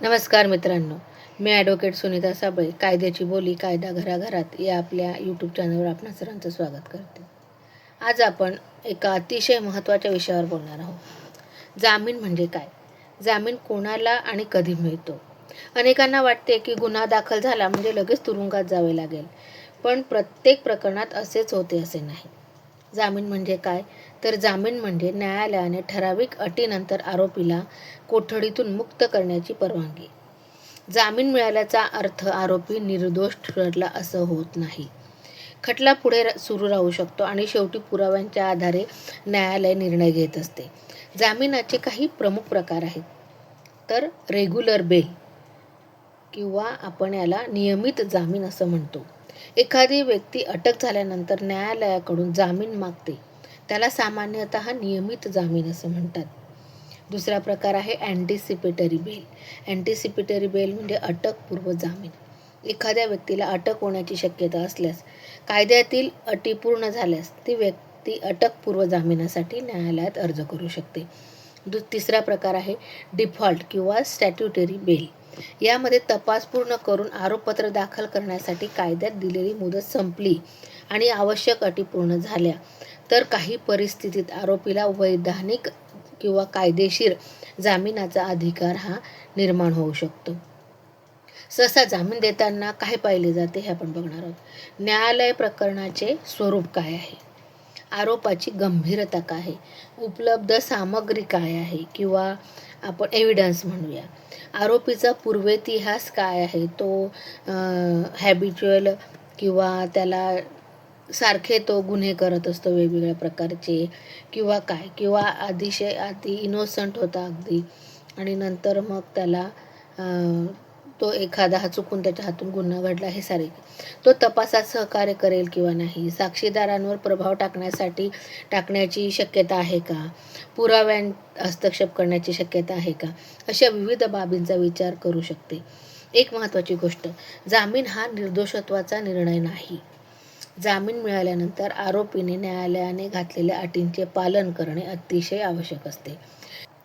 नमस्कार मित्रांनो, मी ॲडव्होकेट सुनीता साबळे, कायद्याची बोली कायदा घराघरात या आपल्या यूट्यूब चॅनलवर आपणा सर्वांचं स्वागत करते. आज आपण एका अतिशय महत्त्वाच्या विषयावर बोलणार आहोत. जामीन म्हणजे काय? जामीन कोणाला आणि कधी मिळतो? अनेकांना वाटते की गुन्हा दाखल झाला म्हणजे लगेच तुरुंगात जावे लागेल, पण प्रत्येक प्रकरणात असेच होते असे नाही. जामीन म्हणजे काय? तर जामीन म्हणजे न्यायालयाने ठराविक अटीनंतर आरोपीला कोठडीतून मुक्त करण्याची परवानगी. जामीन मिळाल्याचा अर्थ आरोपी निर्दोष ठरला असं होत नाही. खटला पुढे सुरू राहू शकतो आणि शेवटी पुराव्यांच्या आधारे न्यायालय निर्णय घेत असते. जामिनाचे काही प्रमुख प्रकार आहेत. तर रेग्युलर बेल किंवा आपण याला नियमित जामीन असं म्हणतो. एखादी व्यक्ती अटक झाल्यानंतर न्यायालयाकडून जामीन मागते, त्याला सामान्यतः नियमित जामीन असं म्हणतात. दुसरा प्रकार आहे अँटिसिपेटरी बेल. अँटिसिपेटरी बेल म्हणजे अटकपूर्व जामीन. एखाद्या व्यक्तीला अटक होण्याची शक्यता असल्यास, कायद्यातील अटी पूर्ण झाल्यास ती व्यक्ती अटकपूर्व जामिनासाठी न्यायालयात अर्ज करू शकते. तिसरा प्रकार आहे डिफॉल्ट किंवा स्टॅट्युटरी बेल. यामध्ये तपास पूर्ण करून आरोपपत्र दाखल करण्यासाठी कायद्यात दिलेली मुदत संपली आणि आवश्यक अटी पूर्ण झाल्या तर काही परिस्थितीत आरोपीला वैधानिक किंवा कायदेशीर जामिनाचा अधिकार हा निर्माण होऊ शकतो. सहसा जामीन देताना काय पाहिले जाते हे आपण बघणार आहोत. न्यायालय प्रकरणाचे स्वरूप काय आहे, आरोपाची गंभीरता काय आहे, उपलब्ध सामग्री काय आहे किंवा आपण एव्हिडन्स म्हणूया, आरोपीचा पूर्वेतिहास काय आहे, तो हॅबिच्युअल किंवा त्याला सारखे तो गुन्हे करत असतो वेगवेगळ्या प्रकारचे किंवा काय, किंवा आधी इनोसंट होता अगदी आणि नंतर मग त्याला तो एखादा चुकून त्याच्या हातून गुन्हा घडला हे सारे, तो तपासात सहकार्य करेल किंवा नाही, साक्षीदारांवर प्रभाव टाकण्याची शक्यता आहे का, पुराव्यात हस्तक्षेप करण्याची शक्यता आहे का, अशा विविध बाबींचा विचार करू शकते. एक महत्त्वाची गोष्ट, जामीन हा निर्दोषत्वाचा निर्णय नाही. जामीन मिळाल्यानंतर आरोपीने न्यायालयाने घातलेल्या अटींचे पालन करणे अतिशय आवश्यक असते.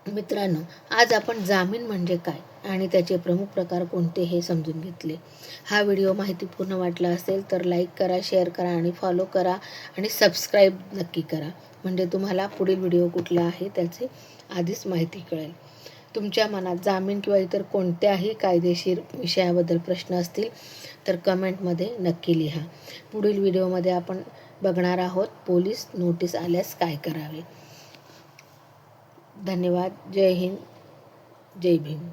मित्रांनो, आज आपण जामीन म्हणजे काय आणि त्याचे प्रमुख प्रकार कोणते हे समजून घेतले. हा व्हिडिओ माहितीपूर्ण वाटला असेल तर लाईक करा, शेअर करा आणि फॉलो करा आणि सबस्क्राईब नक्की करा, म्हणजे तुम्हाला पुढील व्हिडिओ कुठला आहे त्याची आधीच माहिती कळेल. तुमच्या मनात जामीन किंवा इतर कोणत्याही कायदेशीर विषयाबद्दल प्रश्न असतील तर कमेंटमध्ये नक्की लिहा. पुढील व्हिडिओमध्ये आपण बघणार आहोत पोलीस नोटीस आल्यास काय करावे. धन्यवाद. जय हिंद, जय भीम.